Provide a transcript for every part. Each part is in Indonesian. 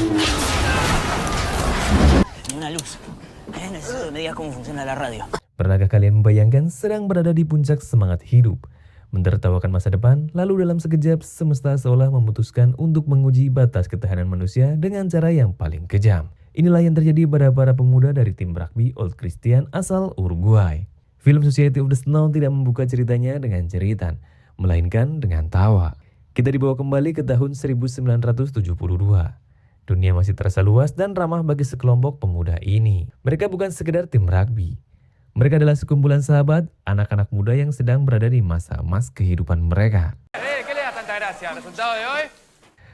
Ni una luz. Necesito que me digas cómo funciona la radio. Pernahkah kalian membayangkan sedang berada di puncak semangat hidup, menertawakan masa depan, lalu dalam sekejap semesta seolah memutuskan untuk menguji batas ketahanan manusia dengan cara yang paling kejam. Inilah yang terjadi pada para pemuda dari tim rugby Old Christian asal Uruguay. Film Society of the Snow tidak membuka ceritanya dengan jeritan, melainkan dengan tawa. Kita dibawa kembali ke tahun 1972. Dunia masih terasa luas dan ramah bagi sekelompok pemuda ini. Mereka bukan sekedar tim rugby. Mereka adalah sekumpulan sahabat, anak-anak muda yang sedang berada di masa emas kehidupan mereka.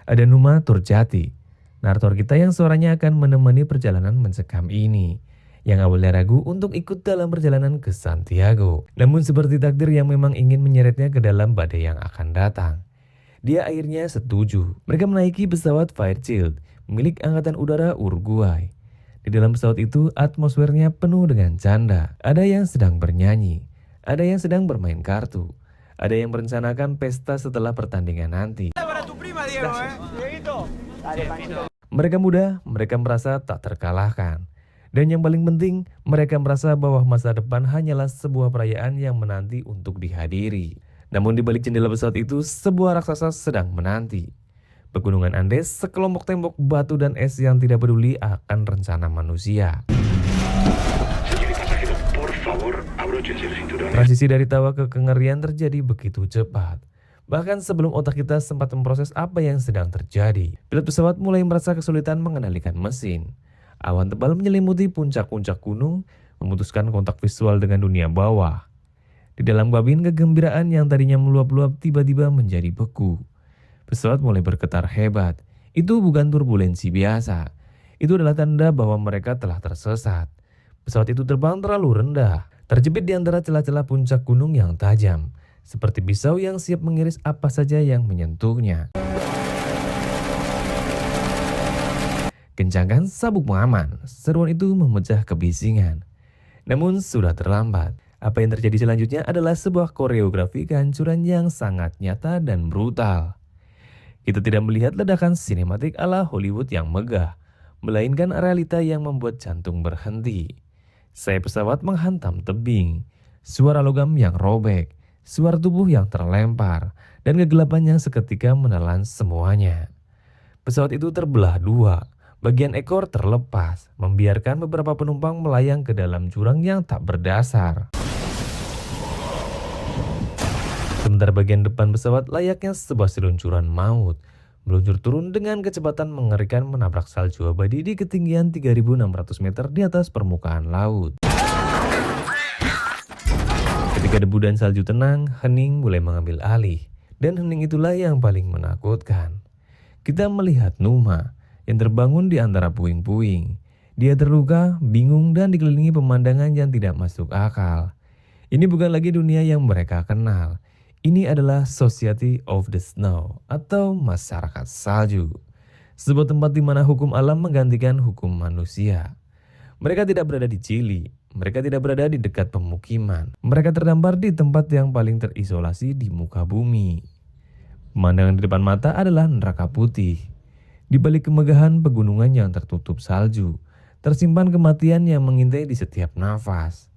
Ada Numa Turjati, narator kita yang suaranya akan menemani perjalanan mencekam ini, yang awalnya ragu untuk ikut dalam perjalanan ke Santiago. Namun seperti takdir yang memang ingin menyeretnya ke dalam badai yang akan datang, dia akhirnya setuju. Mereka menaiki pesawat Fairchild milik Angkatan Udara Uruguay. Di dalam pesawat itu atmosfernya penuh dengan canda. Ada yang sedang bernyanyi, ada yang sedang bermain kartu, ada yang merencanakan pesta setelah pertandingan nanti. Mereka muda, mereka merasa tak terkalahkan. Dan yang paling penting, mereka merasa bahwa masa depan hanyalah sebuah perayaan yang menanti untuk dihadiri. Namun di balik jendela pesawat itu, sebuah raksasa sedang menanti. Pegunungan Andes, sekelompok tembok batu dan es yang tidak peduli akan rencana manusia. Transisi dari tawa ke kengerian terjadi begitu cepat. Bahkan sebelum otak kita sempat memproses apa yang sedang terjadi, pilot pesawat mulai merasa kesulitan mengendalikan mesin. Awan tebal menyelimuti puncak-puncak gunung, memutuskan kontak visual dengan dunia bawah. Di dalam kabin, kegembiraan yang tadinya meluap-luap tiba-tiba menjadi beku. Pesawat mulai bergetar hebat. Itu bukan turbulensi biasa. Itu adalah tanda bahwa mereka telah tersesat. Pesawat itu terbang terlalu rendah, terjepit di antara celah-celah puncak gunung yang tajam, seperti pisau yang siap mengiris apa saja yang menyentuhnya. Kencangkan sabuk pengaman, seruan itu memecah kebisingan. Namun sudah terlambat. Apa yang terjadi selanjutnya adalah sebuah koreografi kehancuran yang sangat nyata dan brutal. Kita tidak melihat ledakan sinematik ala Hollywood yang megah, melainkan realita yang membuat jantung berhenti. Sayap pesawat menghantam tebing, suara logam yang robek, suara tubuh yang terlempar, dan kegelapan yang seketika menelan semuanya. Pesawat itu terbelah dua, bagian ekor terlepas, membiarkan beberapa penumpang melayang ke dalam jurang yang tak berdasar. Sementara bagian depan pesawat layaknya sebuah seluncuran maut, meluncur turun dengan kecepatan mengerikan menabrak salju abadi di ketinggian 3.600 meter di atas permukaan laut. Ketika debu dan salju tenang, hening mulai mengambil alih, dan hening itulah yang paling menakutkan. Kita melihat Numa yang terbangun di antara puing-puing. Dia terluka, bingung, dan dikelilingi pemandangan yang tidak masuk akal. Ini bukan lagi dunia yang mereka kenal. Ini adalah Society of the Snow atau masyarakat salju. Sebuah tempat di mana hukum alam menggantikan hukum manusia. Mereka tidak berada di Chili, mereka tidak berada di dekat pemukiman. Mereka terdampar di tempat yang paling terisolasi di muka bumi. Pemandangan di depan mata adalah neraka putih. Di balik kemegahan pegunungan yang tertutup salju, tersimpan kematian yang mengintai di setiap nafas.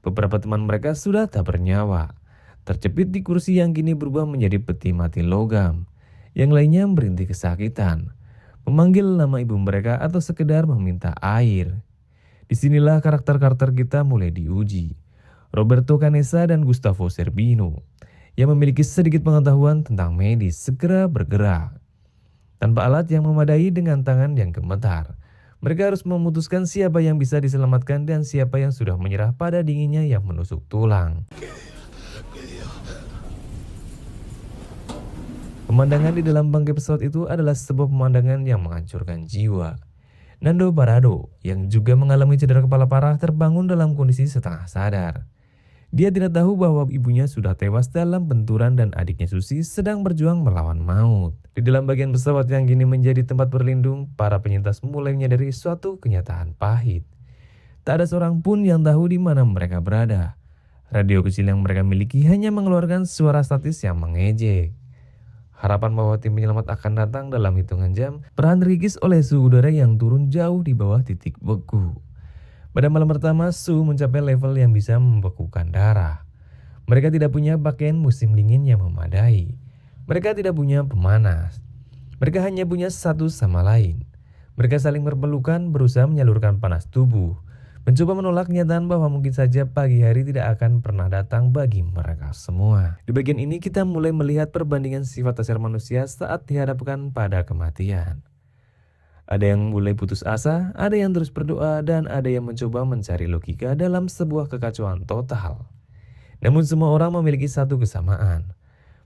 Beberapa teman mereka sudah tak bernyawa, terjepit di kursi yang kini berubah menjadi peti mati logam. Yang lainnya merintih kesakitan, memanggil nama ibu mereka atau sekedar meminta air. Disinilah karakter-karakter kita mulai diuji. Roberto Canessa dan Gustavo Zerbino, yang memiliki sedikit pengetahuan tentang medis, segera bergerak. Tanpa alat yang memadai dengan tangan yang gemetar, mereka harus memutuskan siapa yang bisa diselamatkan dan siapa yang sudah menyerah pada dinginnya yang menusuk tulang. Pemandangan di dalam bangkai pesawat itu adalah sebuah pemandangan yang menghancurkan jiwa. Nando Barado, yang juga mengalami cedera kepala parah, terbangun dalam kondisi setengah sadar. Dia tidak tahu bahwa ibunya sudah tewas dalam benturan dan adiknya Susi sedang berjuang melawan maut. Di dalam bagian pesawat yang kini menjadi tempat berlindung, para penyintas mulai menyadari suatu kenyataan pahit. Tak ada seorang pun yang tahu di mana mereka berada. Radio kecil yang mereka miliki hanya mengeluarkan suara statis yang mengejek. harapan bahwa tim penyelamat akan datang dalam hitungan jam perlahan terkikis oleh suhu udara yang turun jauh di bawah titik beku. Pada malam pertama, suhu mencapai level yang bisa membekukan darah. Mereka tidak punya pakaian musim dingin yang memadai. Mereka tidak punya pemanas. Mereka hanya punya satu sama lain. Mereka saling berpelukan, berusaha menyalurkan panas tubuh, mencoba menolak kenyataan bahwa mungkin saja pagi hari tidak akan pernah datang bagi mereka semua. Di bagian ini kita mulai melihat perbandingan sifat dasar manusia saat dihadapkan pada kematian. Ada yang mulai putus asa, ada yang terus berdoa, dan ada yang mencoba mencari logika dalam sebuah kekacauan total. Namun semua orang memiliki satu kesamaan.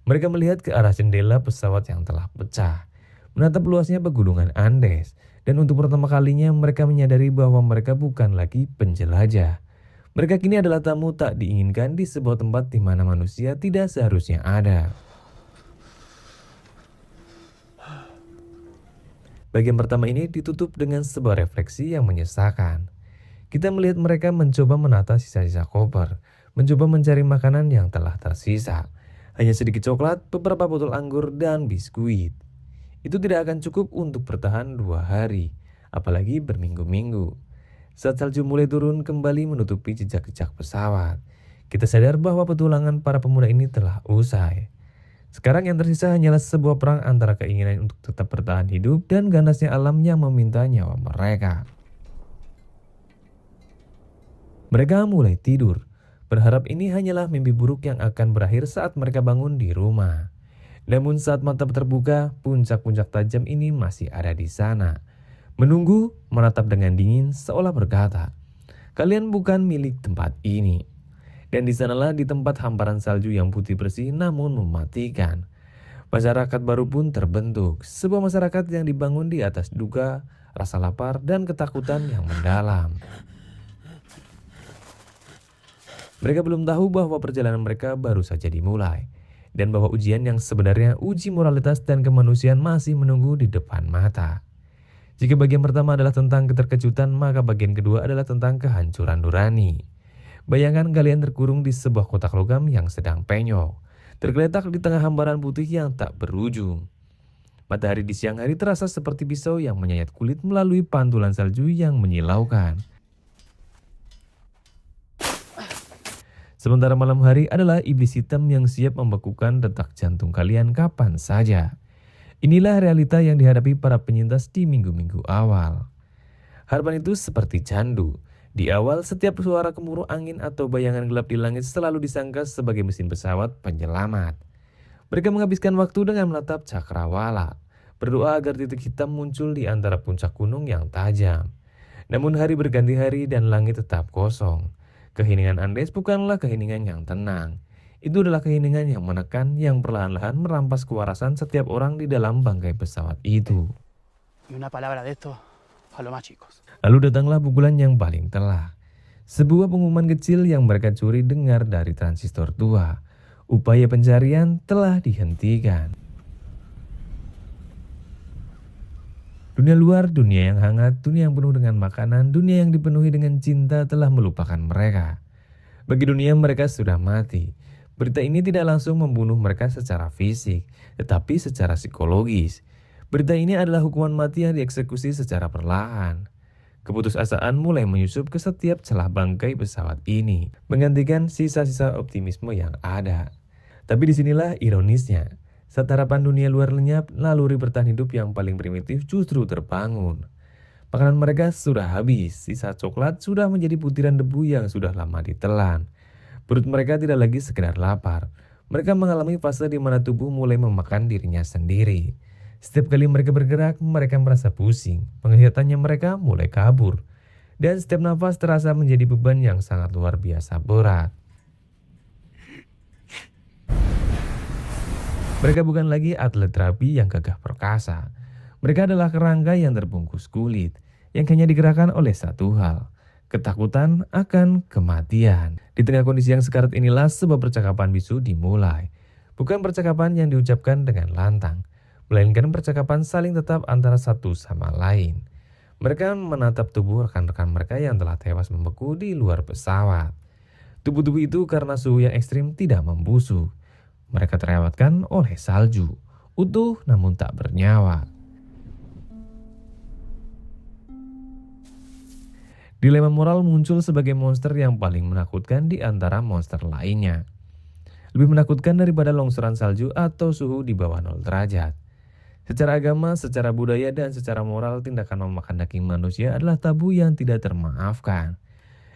Mereka melihat ke arah jendela pesawat yang telah pecah, menatap luasnya pegunungan Andes, dan untuk pertama kalinya mereka menyadari bahwa mereka bukan lagi penjelajah. Mereka kini adalah tamu tak diinginkan di sebuah tempat di mana manusia tidak seharusnya ada. Bagian pertama ini ditutup dengan sebuah refleksi yang menyesakan. Kita melihat mereka mencoba menata sisa-sisa koper, mencoba mencari makanan yang telah tersisa. Hanya sedikit coklat, beberapa botol anggur, dan biskuit. Itu tidak akan cukup untuk bertahan 2 hari, apalagi berminggu-minggu. Saat salju mulai turun kembali menutupi jejak-jejak pesawat, kita sadar bahwa petualangan para pemuda ini telah usai. Sekarang yang tersisa hanyalah sebuah perang antara keinginan untuk tetap bertahan hidup dan ganasnya alam yang meminta nyawa mereka. Mereka mulai tidur, berharap ini hanyalah mimpi buruk yang akan berakhir saat mereka bangun di rumah. Namun saat mata terbuka, puncak-puncak tajam ini masih ada di sana. Menunggu, menatap dengan dingin seolah berkata, "Kalian bukan milik tempat ini." Dan di sanalah di tempat hamparan salju yang putih bersih namun mematikan. Masyarakat baru pun terbentuk, sebuah masyarakat yang dibangun di atas duka, rasa lapar, dan ketakutan yang mendalam. Mereka belum tahu bahwa perjalanan mereka baru saja dimulai. Dan bahwa ujian yang sebenarnya uji moralitas dan kemanusiaan masih menunggu di depan mata. Jika bagian pertama adalah tentang keterkejutan, maka bagian kedua adalah tentang kehancuran nurani. Bayangkan kalian terkurung di sebuah kotak logam yang sedang penyok, tergeletak di tengah hamparan putih yang tak berujung. Matahari di siang hari terasa seperti pisau yang menyayat kulit melalui pantulan salju yang menyilaukan. Sementara malam hari adalah iblis hitam yang siap membekukan detak jantung kalian kapan saja. Inilah realita yang dihadapi para penyintas di minggu-minggu awal. Harapan itu seperti candu. Di awal, setiap suara gemuruh angin atau bayangan gelap di langit selalu disangka sebagai mesin pesawat penyelamat. Mereka menghabiskan waktu dengan menatap cakrawala, berdoa agar titik hitam muncul di antara puncak gunung yang tajam. Namun hari berganti hari dan langit tetap kosong. Keheningan Andes bukanlah keheningan yang tenang. Itu adalah keheningan yang menekan, yang perlahan-lahan merampas kewarasan setiap orang di dalam bangkai pesawat itu. Lalu datanglah pukulan yang paling telak. Sebuah pengumuman kecil yang mereka curi dengar dari transistor tua. Upaya pencarian telah dihentikan. Dunia luar, dunia yang hangat, dunia yang penuh dengan makanan, dunia yang dipenuhi dengan cinta telah melupakan mereka. Bagi dunia mereka sudah mati. Berita ini tidak langsung membunuh mereka secara fisik, tetapi secara psikologis. Berita ini adalah hukuman mati yang dieksekusi secara perlahan. Keputusasaan mulai menyusup ke setiap celah bangkai pesawat ini, menggantikan sisa-sisa optimisme yang ada. Tapi disinilah ironisnya. Saat harapan dunia luar lenyap, naluri bertahan hidup yang paling primitif justru terbangun. Makanan mereka sudah habis, sisa coklat sudah menjadi butiran debu yang sudah lama ditelan. Perut mereka tidak lagi sekedar lapar. Mereka mengalami fase di mana tubuh mulai memakan dirinya sendiri. Setiap kali mereka bergerak, mereka merasa pusing. Penglihatannya mereka mulai kabur. Dan setiap nafas terasa menjadi beban yang sangat luar biasa berat. Mereka bukan lagi atlet terapi yang gagah perkasa. Mereka adalah kerangka yang terbungkus kulit, yang hanya digerakkan oleh satu hal, ketakutan akan kematian. Di tengah kondisi yang sekarat inilah sebuah percakapan bisu dimulai. Bukan percakapan yang diucapkan dengan lantang, melainkan percakapan saling tetap antara satu sama lain. Mereka menatap tubuh rekan-rekan mereka yang telah tewas membeku di luar pesawat. Tubuh-tubuh itu karena suhu yang ekstrim tidak membusuk. Mereka terlewatkan oleh salju, utuh namun tak bernyawa. Dilema moral muncul sebagai monster yang paling menakutkan di antara monster lainnya. Lebih menakutkan daripada longsoran salju atau suhu di bawah 0 derajat. Secara agama, secara budaya, dan secara moral, tindakan memakan daging manusia adalah tabu yang tidak termaafkan.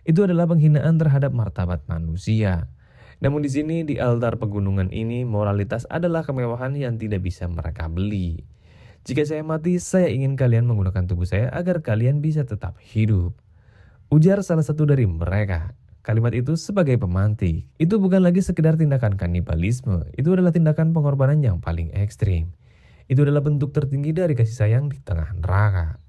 Itu adalah penghinaan terhadap martabat manusia. Namun di sini, di altar pegunungan ini, moralitas adalah kemewahan yang tidak bisa mereka beli. Jika saya mati, saya ingin kalian menggunakan tubuh saya agar kalian bisa tetap hidup. Ujar salah satu dari mereka. Kalimat itu sebagai pemantik. Itu bukan lagi sekedar tindakan kanibalisme. Itu adalah tindakan pengorbanan yang paling ekstrim. Itu adalah bentuk tertinggi dari kasih sayang di tengah neraka.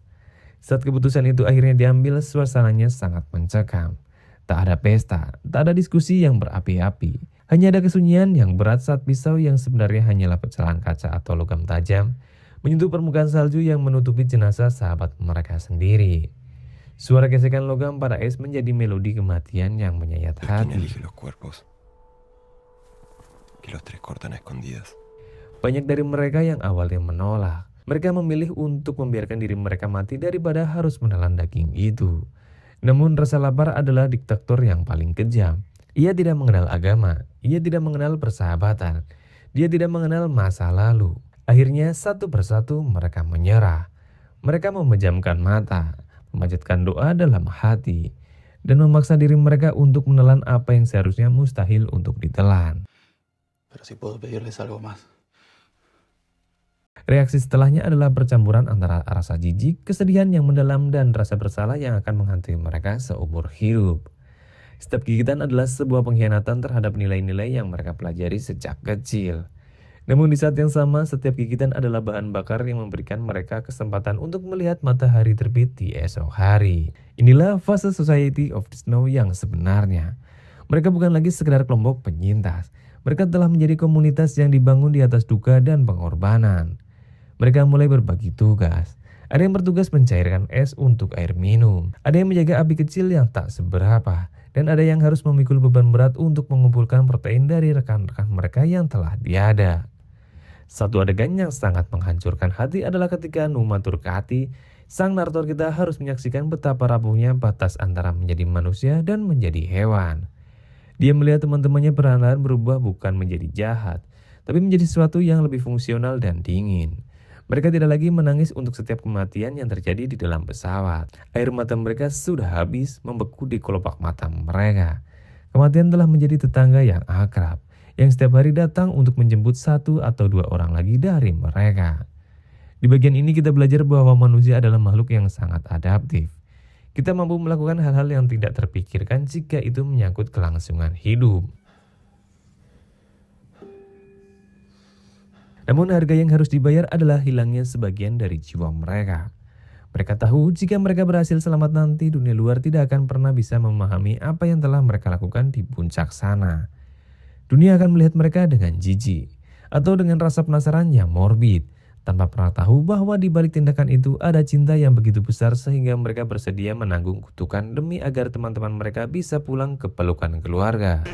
Saat keputusan itu akhirnya diambil, suasananya sangat mencekam. Tak ada pesta, tak ada diskusi yang berapi-api. Hanya ada kesunyian yang berat saat pisau yang sebenarnya hanyalah pecahan kaca atau logam tajam menyentuh permukaan salju yang menutupi jenazah sahabat mereka sendiri. Suara gesekan logam pada es menjadi melodi kematian yang menyayat hati. Banyak dari mereka yang awalnya menolak. Mereka memilih untuk membiarkan diri mereka mati daripada harus menelan daging itu. Namun rasa lapar adalah diktator yang paling kejam. Ia tidak mengenal agama, ia tidak mengenal persahabatan, dia tidak mengenal masa lalu. Akhirnya satu persatu mereka menyerah. Mereka memejamkan mata, memanjatkan doa dalam hati, dan memaksa diri mereka untuk menelan apa yang seharusnya mustahil untuk ditelan. Reaksi setelahnya adalah percampuran antara rasa jijik, kesedihan yang mendalam, dan rasa bersalah yang akan menghantui mereka seumur hidup. Setiap gigitan adalah sebuah pengkhianatan terhadap nilai-nilai yang mereka pelajari sejak kecil. Namun di saat yang sama, setiap gigitan adalah bahan bakar yang memberikan mereka kesempatan untuk melihat matahari terbit di esok hari. Inilah fase Society of the Snow yang sebenarnya. Mereka bukan lagi sekedar kelompok penyintas. Mereka telah menjadi komunitas yang dibangun di atas duka dan pengorbanan. Mereka mulai berbagi tugas. Ada yang bertugas mencairkan es untuk air minum. Ada yang menjaga api kecil yang tak seberapa. Dan ada yang harus memikul beban berat untuk mengumpulkan protein dari rekan-rekan mereka yang telah tiada. Satu adegan yang sangat menghancurkan hati adalah ketika Numa Turkati, sang narator kita, harus menyaksikan betapa rapuhnya batas antara menjadi manusia dan menjadi hewan. Dia melihat teman-temannya perlahan-lahan berubah bukan menjadi jahat, tapi menjadi sesuatu yang lebih fungsional dan dingin. Mereka tidak lagi menangis untuk setiap kematian yang terjadi di dalam pesawat. Air mata mereka sudah habis membeku di kelopak mata mereka. Kematian telah menjadi tetangga yang akrab, yang setiap hari datang untuk menjemput satu atau dua orang lagi dari mereka. Di bagian ini kita belajar bahwa manusia adalah makhluk yang sangat adaptif. Kita mampu melakukan hal-hal yang tidak terpikirkan jika itu menyangkut kelangsungan hidup. Namun harga yang harus dibayar adalah hilangnya sebagian dari jiwa mereka. Mereka tahu jika mereka berhasil selamat nanti, dunia luar tidak akan pernah bisa memahami apa yang telah mereka lakukan di puncak sana. Dunia akan melihat mereka dengan jijik atau dengan rasa penasaran yang morbid, tanpa pernah tahu bahwa di balik tindakan itu ada cinta yang begitu besar sehingga mereka bersedia menanggung kutukan demi agar teman-teman mereka bisa pulang ke pelukan keluarga.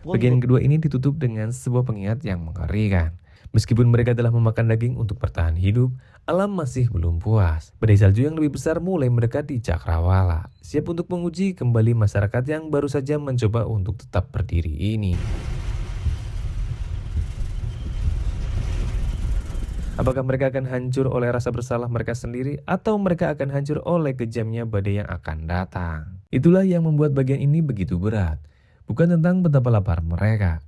Bagian kedua ini ditutup dengan sebuah pengingat yang mengerikan. Meskipun mereka telah memakan daging untuk bertahan hidup, alam masih belum puas. Badai salju yang lebih besar mulai mendekat di Cakrawala, siap untuk menguji kembali masyarakat yang baru saja mencoba untuk tetap berdiri ini. Apakah mereka akan hancur oleh rasa bersalah mereka sendiri, atau mereka akan hancur oleh kejamnya badai yang akan datang? Itulah yang membuat bagian ini begitu berat. Bukan tentang betapa lapar mereka,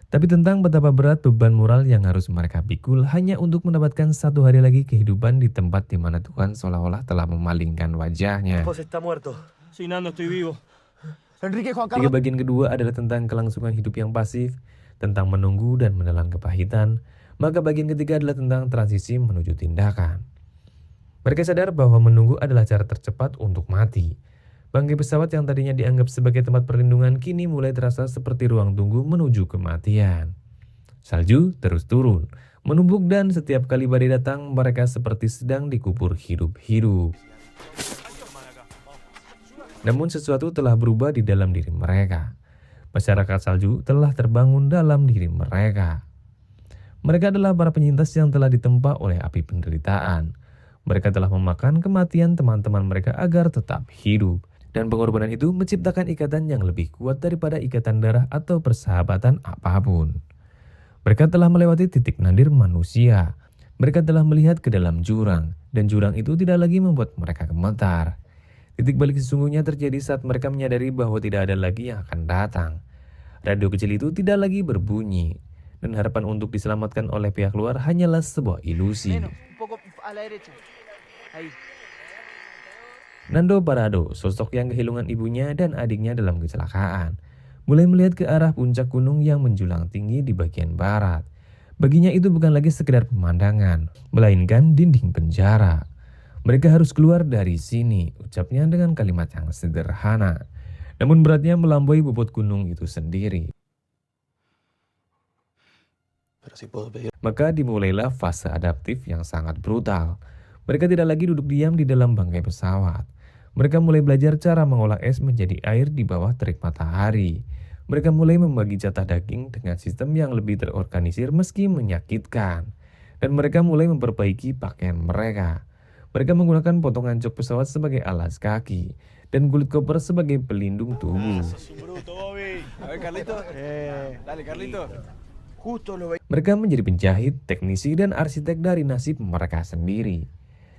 tapi tentang betapa berat beban moral yang harus mereka pikul hanya untuk mendapatkan satu hari lagi kehidupan di tempat di mana Tuhan seolah-olah telah memalingkan wajahnya. Tiga bagian kedua adalah tentang kelangsungan hidup yang pasif, tentang menunggu dan menelan kepahitan. Maka bagian ketiga adalah tentang transisi menuju tindakan. Mereka sadar bahwa menunggu adalah cara tercepat untuk mati. Bangkai pesawat yang tadinya dianggap sebagai tempat perlindungan kini mulai terasa seperti ruang tunggu menuju kematian. Salju terus turun, menumpuk, dan setiap kali badai datang mereka seperti sedang dikubur hidup-hidup. Namun sesuatu telah berubah di dalam diri mereka. Masyarakat salju telah terbangun dalam diri mereka. Mereka adalah para penyintas yang telah ditempa oleh api penderitaan. Mereka telah memakan kematian teman-teman mereka agar tetap hidup. Dan pengorbanan itu menciptakan ikatan yang lebih kuat daripada ikatan darah atau persahabatan apapun. Mereka telah melewati titik nadir manusia. Mereka telah melihat ke dalam jurang, dan jurang itu tidak lagi membuat mereka gemetar. Titik balik sesungguhnya terjadi saat mereka menyadari bahwa tidak ada lagi yang akan datang. Radio kecil itu tidak lagi berbunyi, dan harapan untuk diselamatkan oleh pihak luar hanyalah sebuah ilusi. Nando Parado, sosok yang kehilangan ibunya dan adiknya dalam kecelakaan, mulai melihat ke arah puncak gunung yang menjulang tinggi di bagian barat. Baginya itu bukan lagi sekedar pemandangan, melainkan dinding penjara. Mereka harus keluar dari sini, ucapnya dengan kalimat yang sederhana. Namun beratnya melampaui bobot gunung itu sendiri. Maka dimulailah fase adaptif yang sangat brutal. Mereka tidak lagi duduk diam di dalam bangkai pesawat. Mereka mulai belajar cara mengolah es menjadi air di bawah terik matahari. Mereka mulai membagi jatah daging dengan sistem yang lebih terorganisir meski menyakitkan. Dan mereka mulai memperbaiki pakaian mereka. Mereka menggunakan potongan jok pesawat sebagai alas kaki dan kulit koper sebagai pelindung tubuh. Mereka menjadi penjahit, teknisi, dan arsitek dari nasib mereka sendiri.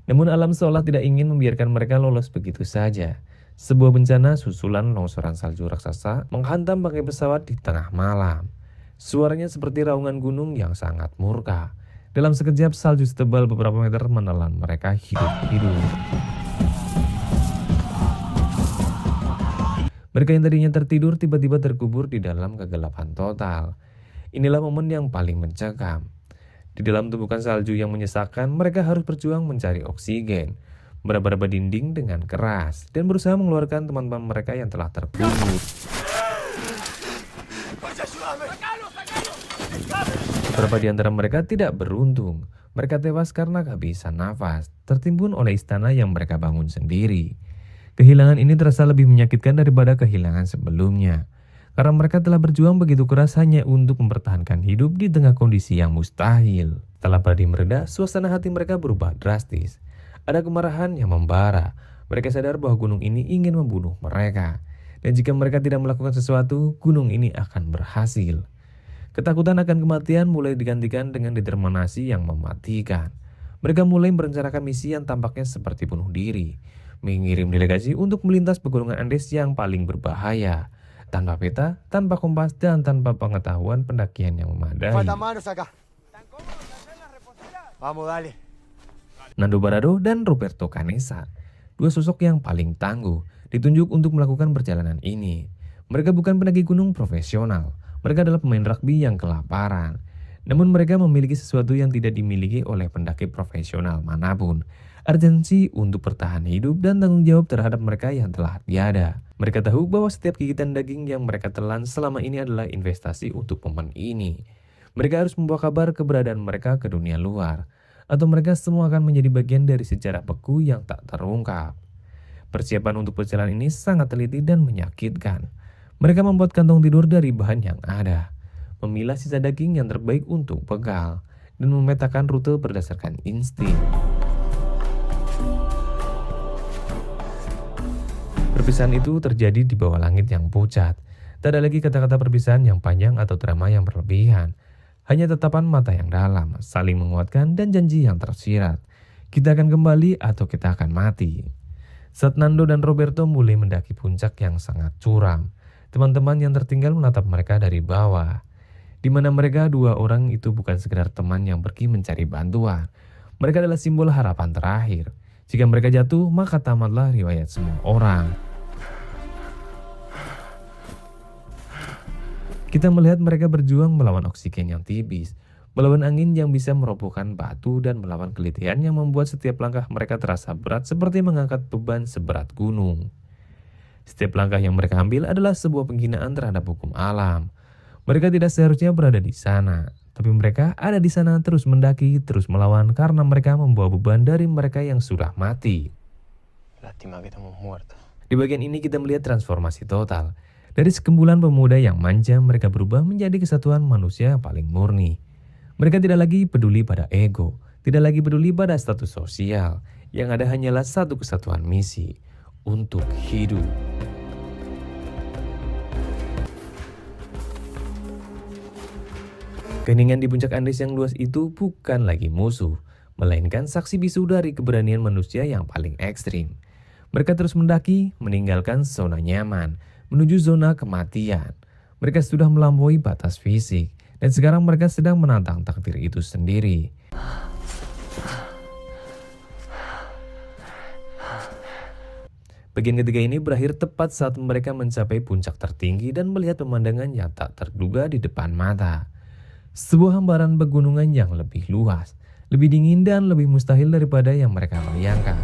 Namun alam seolah tidak ingin membiarkan mereka lolos begitu saja. Sebuah bencana susulan longsoran salju raksasa menghantam bangkai pesawat di tengah malam. Suaranya seperti raungan gunung yang sangat murka. Dalam sekejap salju setebal beberapa meter menelan mereka hidup-hidup. Mereka yang tadinya tertidur tiba-tiba terkubur di dalam kegelapan total. Inilah momen yang paling mencekam. Di dalam tumpukan salju yang menyesakkan, mereka harus berjuang mencari oksigen, meraba-raba dinding dengan keras, dan berusaha mengeluarkan teman-teman mereka yang telah terkubur. Beberapa di antara mereka tidak beruntung. Mereka tewas karena kehabisan nafas, tertimbun oleh istana yang mereka bangun sendiri. Kehilangan ini terasa lebih menyakitkan daripada kehilangan sebelumnya. Karena mereka telah berjuang begitu keras hanya untuk mempertahankan hidup di tengah kondisi yang mustahil. Setelah badai mereda, suasana hati mereka berubah drastis. Ada kemarahan yang membara. Mereka sadar bahwa gunung ini ingin membunuh mereka. Dan jika mereka tidak melakukan sesuatu, gunung ini akan berhasil. Ketakutan akan kematian mulai digantikan dengan determinasi yang mematikan. Mereka mulai merencanakan misi yang tampaknya seperti bunuh diri. Mengirim delegasi untuk melintas pegunungan Andes yang paling berbahaya. Tanpa peta, tanpa kompas, dan tanpa pengetahuan pendakian yang memadai. Nando Parado dan Roberto Canessa, dua sosok yang paling tangguh, ditunjuk untuk melakukan perjalanan ini. Mereka bukan pendaki gunung profesional, mereka adalah pemain rugby yang kelaparan. Namun mereka memiliki sesuatu yang tidak dimiliki oleh pendaki profesional manapun, urgensi untuk bertahan hidup dan tanggung jawab terhadap mereka yang telah tiada. Mereka tahu bahwa setiap gigitan daging yang mereka telan selama ini adalah investasi untuk momen ini. Mereka harus membawa kabar keberadaan mereka ke dunia luar, atau mereka semua akan menjadi bagian dari sejarah beku yang tak terungkap. Persiapan untuk perjalanan ini sangat teliti dan menyakitkan. Mereka membuat kantong tidur dari bahan yang ada, memilah sisa daging yang terbaik untuk bekal, dan memetakan rute berdasarkan insting. Perpisahan itu terjadi di bawah langit yang pucat. Tak ada lagi kata-kata perpisahan yang panjang atau drama yang berlebihan. Hanya tatapan mata yang dalam, saling menguatkan, dan janji yang tersirat. Kita akan kembali atau kita akan mati. Saat Nando dan Roberto mulai mendaki puncak yang sangat curam, teman-teman yang tertinggal menatap mereka dari bawah. Di mana mereka dua orang itu bukan sekedar teman yang pergi mencari bantuan. Mereka adalah simbol harapan terakhir. Jika mereka jatuh, maka tamatlah riwayat semua orang. Kita melihat mereka berjuang melawan oksigen yang tipis, melawan angin yang bisa merobohkan batu, dan melawan kelitian yang membuat setiap langkah mereka terasa berat seperti mengangkat beban seberat gunung. Setiap langkah yang mereka ambil adalah sebuah penghinaan terhadap hukum alam. Mereka tidak seharusnya berada di sana, tapi mereka ada di sana terus mendaki, terus melawan karena mereka membawa beban dari mereka yang sudah mati. Di bagian ini kita melihat transformasi total. Dari sekumpulan pemuda yang manja, mereka berubah menjadi kesatuan manusia yang paling murni. Mereka tidak lagi peduli pada ego, tidak lagi peduli pada status sosial. Yang ada hanyalah satu kesatuan misi, untuk hidup. Keheningan di puncak Andes yang luas itu bukan lagi musuh, melainkan saksi bisu dari keberanian manusia yang paling ekstrim. Mereka terus mendaki, meninggalkan zona nyaman, menuju zona kematian. Mereka sudah melampaui batas fisik, dan sekarang mereka sedang menantang takdir itu sendiri. Bagian ketiga ini berakhir tepat saat mereka mencapai puncak tertinggi dan melihat pemandangan yang tak terduga di depan mata. Sebuah hamparan pegunungan yang lebih luas, lebih dingin dan lebih mustahil daripada yang mereka bayangkan.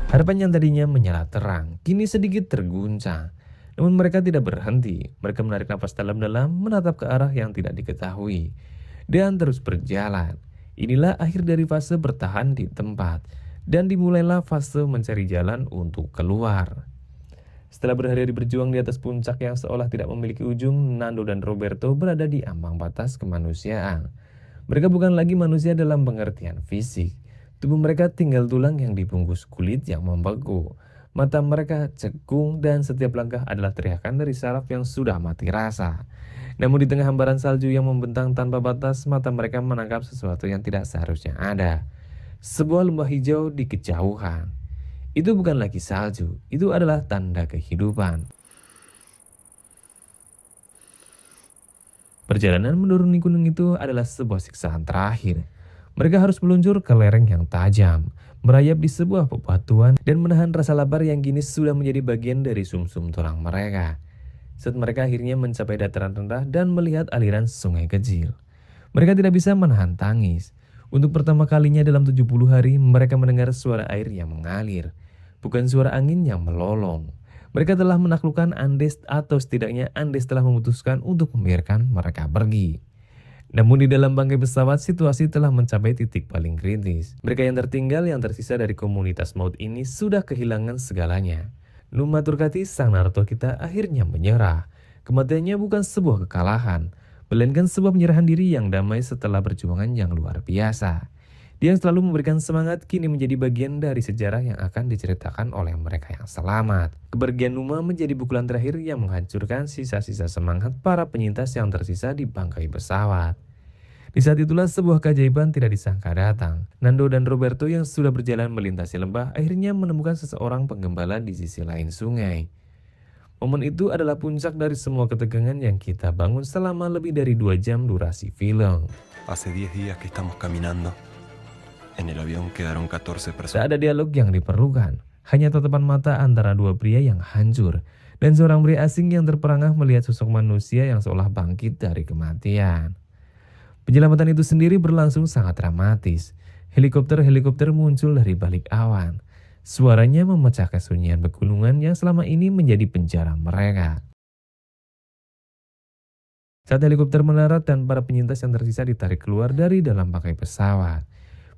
Harapan yang tadinya menyala terang, kini sedikit terguncang. Namun mereka tidak berhenti, mereka menarik napas dalam-dalam, menatap ke arah yang tidak diketahui, dan terus berjalan. Inilah akhir dari fase bertahan di tempat, dan dimulailah fase mencari jalan untuk keluar. Setelah berhari-hari berjuang di atas puncak yang seolah tidak memiliki ujung, Nando dan Roberto berada di ambang batas kemanusiaan. Mereka bukan lagi manusia dalam pengertian fisik. Tubuh mereka tinggal tulang yang dibungkus kulit yang membeku. Mata mereka cekung dan setiap langkah adalah teriakan dari saraf yang sudah mati rasa. Namun di tengah hamparan salju yang membentang tanpa batas, mata mereka menangkap sesuatu yang tidak seharusnya ada. Sebuah lembah hijau di kejauhan. Itu bukan lagi salju, itu adalah tanda kehidupan. Perjalanan menuruni gunung itu adalah sebuah siksaan terakhir. Mereka harus meluncur ke lereng yang tajam, merayap di sebuah bebatuan, dan menahan rasa lapar yang kini sudah menjadi bagian dari sumsum tulang mereka. Saat mereka akhirnya mencapai dataran rendah dan melihat aliran sungai kecil, mereka tidak bisa menahan tangis. Untuk pertama kalinya dalam 70 hari, mereka mendengar suara air yang mengalir, bukan suara angin yang melolong. Mereka telah menaklukkan Andes, atau setidaknya Andes telah memutuskan untuk membiarkan mereka pergi. Namun di dalam bangkai pesawat, situasi telah mencapai titik paling kritis. Mereka yang tertinggal, yang tersisa dari komunitas maut ini, sudah kehilangan segalanya. Numa Turkati, sang narator kita, akhirnya menyerah. Kematiannya bukan sebuah kekalahan, melainkan sebuah penyerahan diri yang damai setelah perjuangan yang luar biasa. Dia yang selalu memberikan semangat kini menjadi bagian dari sejarah yang akan diceritakan oleh mereka yang selamat. Kepergian Numa menjadi pukulan terakhir yang menghancurkan sisa-sisa semangat para penyintas yang tersisa di bangkai pesawat. Di saat itulah sebuah keajaiban tidak disangka datang. Nando dan Roberto yang sudah berjalan melintasi lembah akhirnya menemukan seseorang penggembala di sisi lain sungai. Momen itu adalah puncak dari semua ketegangan yang kita bangun selama lebih dari 2 jam durasi film. Hace 10 días que estamos caminando. En el avión quedaron 14 Tak personas. ada dialog yang diperlukan, hanya tatapan mata antara dua pria yang hancur dan seorang pria asing yang terperangah melihat sosok manusia yang seolah bangkit dari kematian. Penyelamatan itu sendiri berlangsung sangat dramatis. Helikopter-helikopter muncul dari balik awan. Suaranya memecah kesunyian pegunungan yang selama ini menjadi penjara mereka. Saat helikopter mendarat dan para penyintas yang tersisa ditarik keluar dari dalam bangkai pesawat,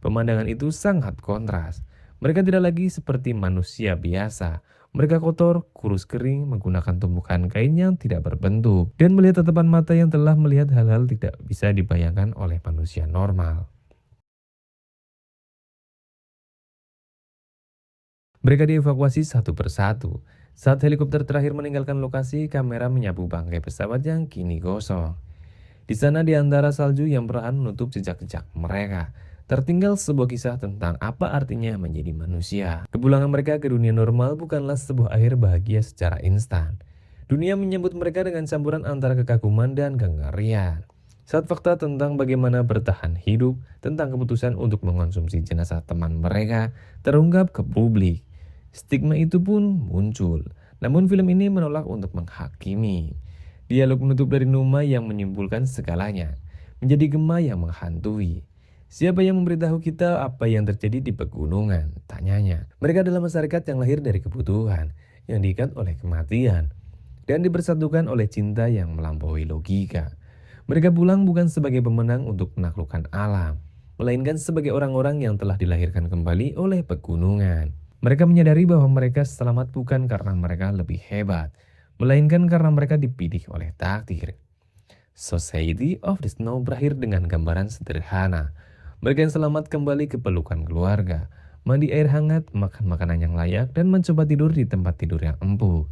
pemandangan itu sangat kontras. Mereka tidak lagi seperti manusia biasa. Mereka kotor, kurus kering, menggunakan tumpukan kain yang tidak berbentuk, dan melihat tatapan mata yang telah melihat hal-hal tidak bisa dibayangkan oleh manusia normal. Mereka dievakuasi satu persatu. Saat helikopter terakhir meninggalkan lokasi, kamera menyapu bangkai pesawat yang kini gosong. Di sana di antara salju yang perlahan menutup jejak-jejak mereka, tertinggal sebuah kisah tentang apa artinya menjadi manusia. Kepulangan mereka ke dunia normal bukanlah sebuah akhir bahagia secara instan. Dunia menyambut mereka dengan campuran antara kekaguman dan kengerian. Saat fakta tentang bagaimana bertahan hidup, tentang keputusan untuk mengonsumsi jenazah teman mereka, terungkap ke publik, stigma itu pun muncul. Namun film ini menolak untuk menghakimi. Dialog menutup dari Numa yang menyimpulkan segalanya, menjadi gema yang menghantui. Siapa yang memberitahu kita apa yang terjadi di pegunungan? Tanyanya. Mereka adalah masyarakat yang lahir dari kebutuhan, yang diikat oleh kematian, dan dipersatukan oleh cinta yang melampaui logika. Mereka pulang bukan sebagai pemenang untuk menaklukkan alam, melainkan sebagai orang-orang yang telah dilahirkan kembali oleh pegunungan. Mereka menyadari bahwa mereka selamat bukan karena mereka lebih hebat, melainkan karena mereka dipilih oleh takdir. Society of the Snow berakhir dengan gambaran sederhana. Mereka yang selamat kembali ke pelukan keluarga, mandi air hangat, makan makanan yang layak, dan mencoba tidur di tempat tidur yang empuk.